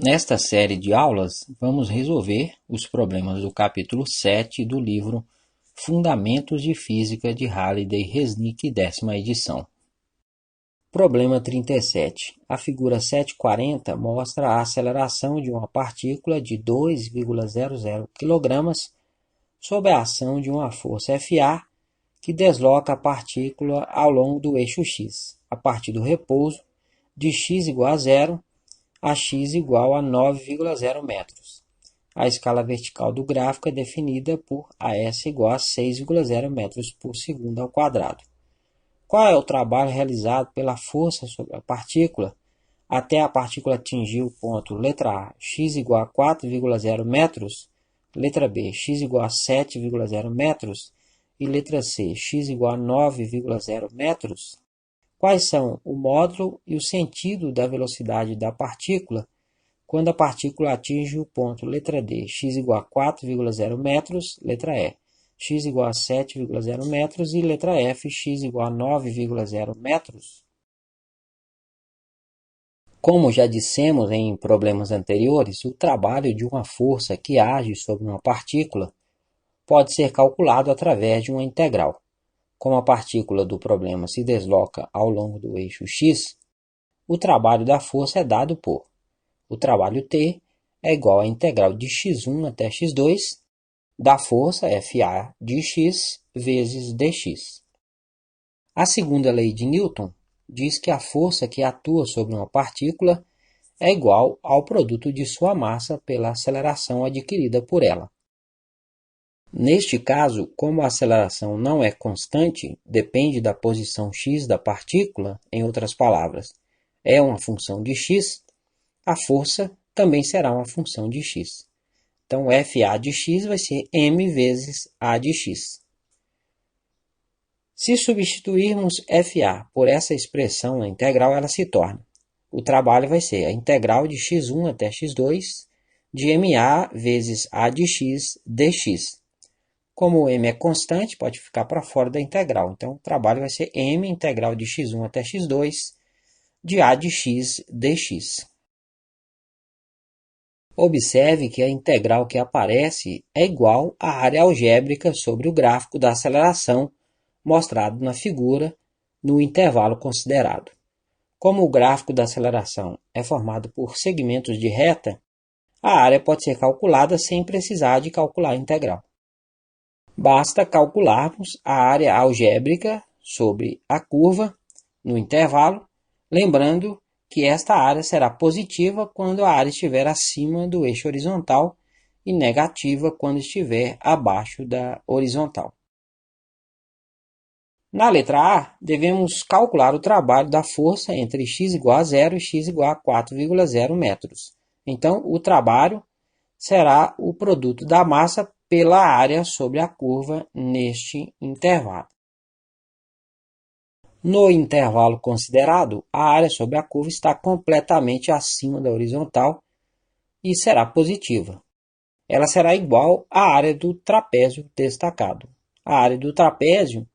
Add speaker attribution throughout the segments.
Speaker 1: Nesta série de aulas, vamos resolver os problemas do capítulo 7 do livro Fundamentos de Física de Halliday-Resnick, 10ª edição. Problema 37. A figura 740 mostra a aceleração de uma partícula de 2,00 kg sob a ação de uma força Fa que desloca a partícula ao longo do eixo x, a partir do repouso de x igual a 0 a x igual a 9,0 metros. A escala vertical do gráfico é definida por AS igual a 6,0 metros por segundo ao quadrado. Qual é o trabalho realizado pela força sobre a partícula até a partícula atingir o ponto letra A, x igual a 4,0 metros, letra B, x igual a 7,0 metros e letra C, x igual a 9,0 metros? Quais são o módulo e o sentido da velocidade da partícula quando a partícula atinge o ponto letra D, x igual a 4,0 metros, letra E, x igual a 7,0 metros e letra F, x igual a 9,0 metros? Como já dissemos em problemas anteriores, o trabalho de uma força que age sobre uma partícula pode ser calculado através de uma integral. Como a partícula do problema se desloca ao longo do eixo x, o trabalho da força é dado por o trabalho T é igual à integral de x1 até x2 da força Fa de x vezes dx. A segunda lei de Newton diz que a força que atua sobre uma partícula é igual ao produto de sua massa pela aceleração adquirida por ela. Neste caso, como a aceleração não é constante, depende da posição x da partícula, em outras palavras, é uma função de x, a força também será uma função de x. Então, Fa de x vai ser m vezes A de x. Se substituirmos Fa por essa expressão na integral, ela se torna. O trabalho vai ser a integral de x1 até x2 de ma vezes A de x dx. Como o m é constante, pode ficar para fora da integral. Então, o trabalho vai ser m integral de x1 até x2 de A de x dx. Observe que a integral que aparece é igual à área algébrica sobre o gráfico da aceleração mostrado na figura no intervalo considerado. Como o gráfico da aceleração é formado por segmentos de reta, a área pode ser calculada sem precisar de calcular a integral. Basta calcularmos a área algébrica sobre a curva no intervalo, lembrando que esta área será positiva quando a área estiver acima do eixo horizontal e negativa quando estiver abaixo da horizontal. Na letra A, devemos calcular o trabalho da força entre x igual a 0 e x igual a 4,0 metros. Então, o trabalho será o produto da massa pela área sobre a curva neste intervalo. No intervalo considerado, a área sobre a curva está completamente acima da horizontal e será positiva. Ela será igual à área do trapézio destacado. A área do trapézio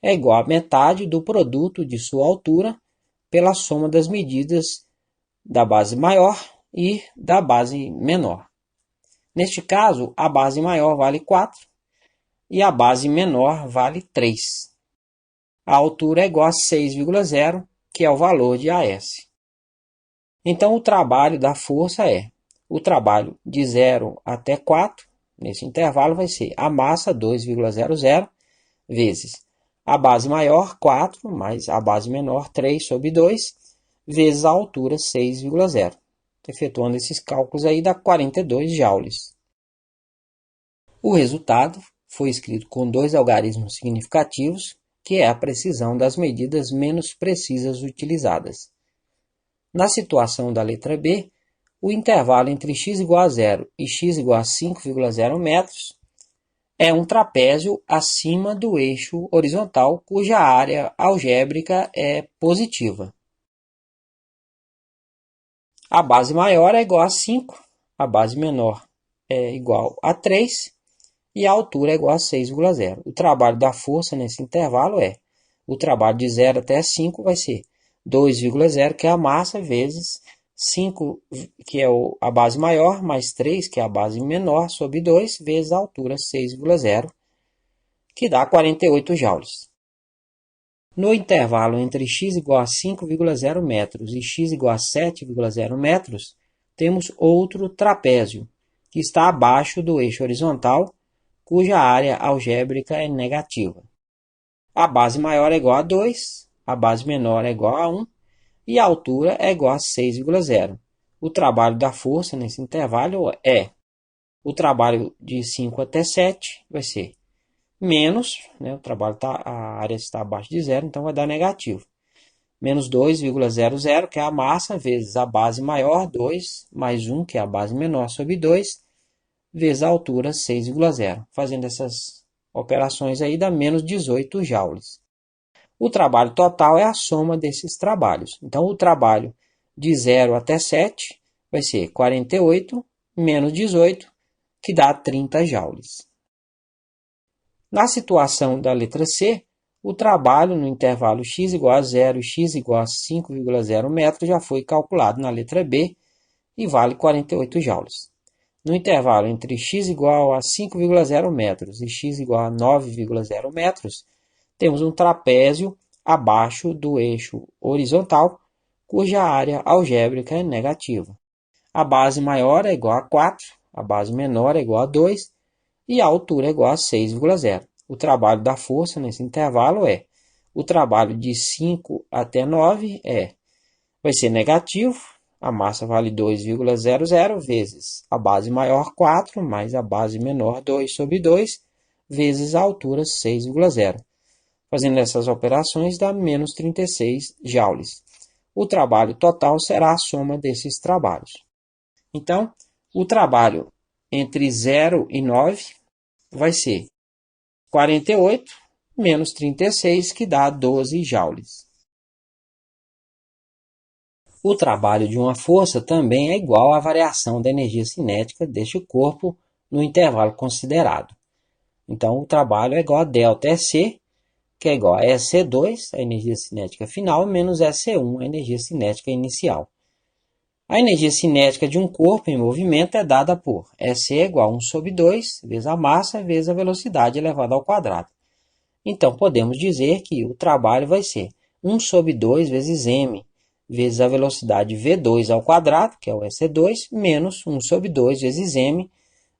Speaker 1: é igual à metade do produto de sua altura pela soma das medidas da base maior e da base menor. Neste caso, a base maior vale 4 e a base menor vale 3. A altura é igual a 6,0, que é o valor de AS. Então, o trabalho da força é o trabalho de 0 até 4, nesse intervalo vai ser a massa 2,00 vezes a base maior 4 mais a base menor 3 sobre 2 vezes a altura 6,0. Efetuando esses cálculos aí dá 42 joules. O resultado foi escrito com dois algarismos significativos, que é a precisão das medidas menos precisas utilizadas. Na situação da letra B, o intervalo entre x igual a 0 e x igual a 5,0 metros é um trapézio acima do eixo horizontal, cuja área algébrica é positiva. A base maior é igual a 5, a base menor é igual a 3 e a altura é igual a 6,0. O trabalho da força nesse intervalo é, o trabalho de 0 até 5 vai ser 2,0, que é a massa, vezes 5, que é a base maior, mais 3, que é a base menor, sobre 2, vezes a altura 6,0, que dá 48 joules. No intervalo entre x igual a 5,0 metros e x igual a 7,0 metros, temos outro trapézio, que está abaixo do eixo horizontal, cuja área algébrica é negativa. A base maior é igual a 2, a base menor é igual a 1 e a altura é igual a 6,0. O trabalho da força nesse intervalo é o trabalho de 5 até 7, vai ser menos, né, a área está abaixo de zero, então vai dar negativo. Menos 2,00, que é a massa, vezes a base maior, 2, mais 1, que é a base menor, sobre 2, vezes a altura, 6,0. Fazendo essas operações aí, dá menos 18 joules. O trabalho total é a soma desses trabalhos. Então, o trabalho de 0 até 7 vai ser 48 menos 18, que dá 30 joules. Na situação da letra C, o trabalho no intervalo x igual a 0 e x igual a 5,0 metros já foi calculado na letra B e vale 48 joules. No intervalo entre x igual a 5,0 metros e x igual a 9,0 metros, temos um trapézio abaixo do eixo horizontal, cuja área algébrica é negativa. A base maior é igual a 4, a base menor é igual a 2 e a altura é igual a 6,0. O trabalho da força nesse intervalo é o trabalho de 5 até 9 vai ser negativo, a massa vale 2,00 vezes a base maior 4 mais a base menor 2 sobre 2 vezes a altura 6,0. Fazendo essas operações dá menos 36 joules. O trabalho total será a soma desses trabalhos. Então, o trabalho entre 0 e 9 vai ser 48 menos 36, que dá 12 joules. O trabalho de uma força também é igual à variação da energia cinética deste corpo no intervalo considerado. Então, o trabalho é igual a ΔC, que é igual a EC2, a energia cinética final, menos EC1, a energia cinética inicial. A energia cinética de um corpo em movimento é dada por EC igual a 1 sobre 2, vezes a massa, vezes a velocidade elevada ao quadrado. Então, podemos dizer que o trabalho vai ser 1 sobre 2 vezes m, vezes a velocidade v2 ao quadrado, que é o EC2, menos 1 sobre 2 vezes m,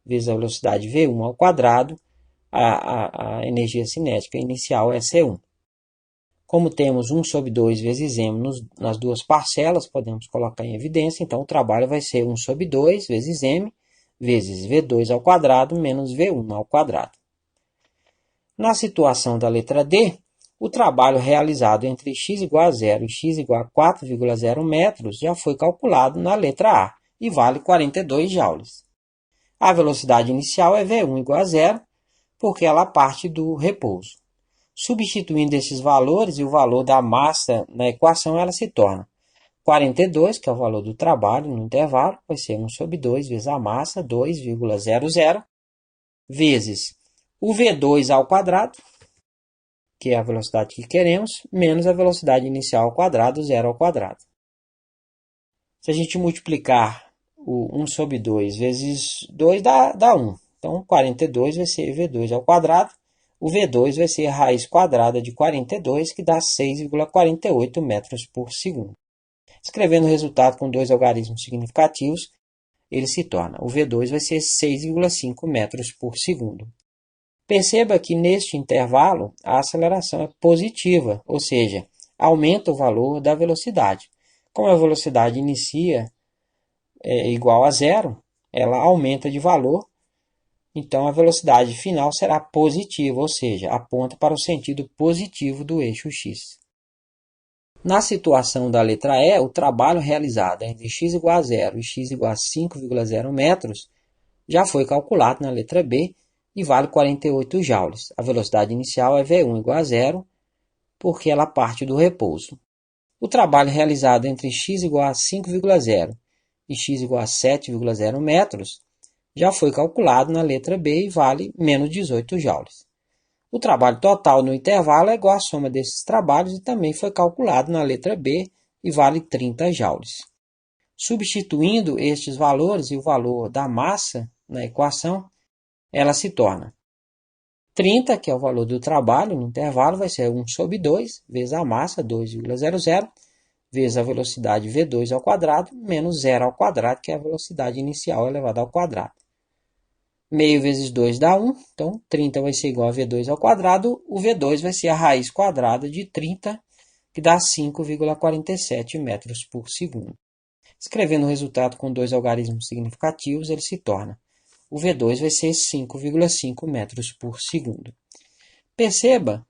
Speaker 1: vezes a velocidade v1 ao quadrado, a energia cinética inicial EC1. Como temos 1 sobre 2 vezes m nas duas parcelas, podemos colocar em evidência, então o trabalho vai ser 1 sobre 2 vezes m, vezes v2 ao quadrado, menos v1 ao quadrado. Na situação da letra D, o trabalho realizado entre x igual a 0 e x igual a 4,0 metros já foi calculado na letra A e vale 42 joules. A velocidade inicial é v1 igual a 0, porque ela parte do repouso. Substituindo esses valores e o valor da massa na equação, ela se torna 42, que é o valor do trabalho no intervalo, vai ser 1 sobre 2 vezes a massa, 2,00, vezes o v2 ao quadrado, que é a velocidade que queremos, menos a velocidade inicial ao quadrado, 0 ao quadrado. Se a gente multiplicar o 1 sobre 2 vezes 2, dá 1. Então, 42 vai ser v2 ao quadrado. O v2 vai ser a raiz quadrada de 42, que dá 6,48 metros por segundo. Escrevendo o resultado com dois algarismos significativos, ele se torna, o v2 vai ser 6,5 metros por segundo. Perceba que neste intervalo a aceleração é positiva, ou seja, aumenta o valor da velocidade. Como a velocidade inicia igual a zero, ela aumenta de valor, então a velocidade final será positiva, ou seja, aponta para o sentido positivo do eixo x. Na situação da letra E, o trabalho realizado entre x igual a 0 e x igual a 5,0 metros já foi calculado na letra B e vale 48 joules. A velocidade inicial é v1 igual a 0, porque ela parte do repouso. O trabalho realizado entre x igual a 5,0 e x igual a 7,0 metros já foi calculado na letra B e vale menos 18 joules. O trabalho total no intervalo é igual à soma desses trabalhos e também foi calculado na letra B e vale 30 joules. Substituindo estes valores e o valor da massa na equação, ela se torna 30, que é o valor do trabalho no intervalo, vai ser 1 sobre 2, vezes a massa, 2,00, vezes a velocidade v2 ao quadrado, menos 0 ao quadrado, que é a velocidade inicial elevada ao quadrado. Meio vezes 2 dá 1, então 30 vai ser igual a v2 ao quadrado, o v2 vai ser a raiz quadrada de 30, que dá 5,47 metros por segundo. Escrevendo o resultado com dois algarismos significativos, ele se torna: o v2 vai ser 5,5 metros por segundo. Perceba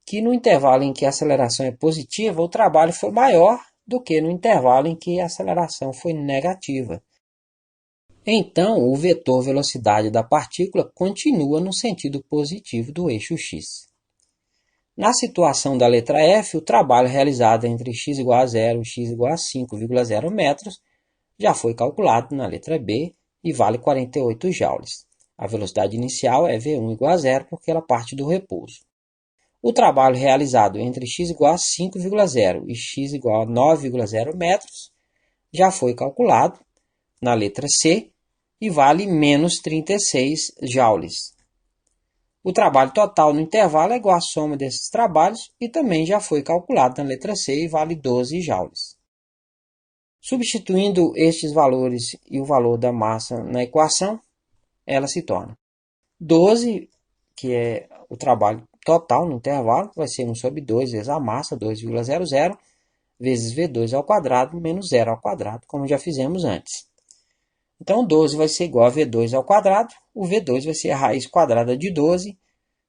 Speaker 1: que no intervalo em que a aceleração é positiva, o trabalho foi maior do que no intervalo em que a aceleração foi negativa. Então, o vetor velocidade da partícula continua no sentido positivo do eixo x. Na situação da letra F, o trabalho realizado entre x igual a 0 e x igual a 5,0 metros já foi calculado na letra B e vale 48 joules. A velocidade inicial é V1 igual a 0 porque ela parte do repouso. O trabalho realizado entre x igual a 5,0 e x igual a 9,0 metros já foi calculado na letra C e vale menos 36 joules. O trabalho total no intervalo é igual à soma desses trabalhos e também já foi calculado na letra C e vale 12 joules. Substituindo estes valores e o valor da massa na equação, ela se torna 12, que é o trabalho total no intervalo, vai ser 1 sobre 2 vezes a massa, 2,00, vezes V2 ao quadrado, menos 0 ao quadrado, como já fizemos antes. Então, 12 vai ser igual a V2 ao quadrado, o V2 vai ser a raiz quadrada de 12,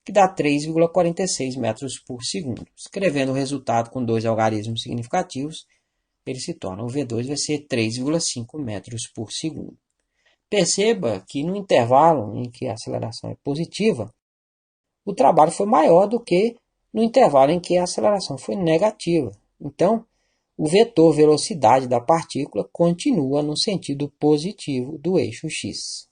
Speaker 1: que dá 3,46 metros por segundo. Escrevendo o resultado com dois algarismos significativos, ele se torna: o V2 vai ser 3,5 metros por segundo. Perceba que no intervalo em que a aceleração é positiva, o trabalho foi maior do que no intervalo em que a aceleração foi negativa. Então, o vetor velocidade da partícula continua no sentido positivo do eixo x.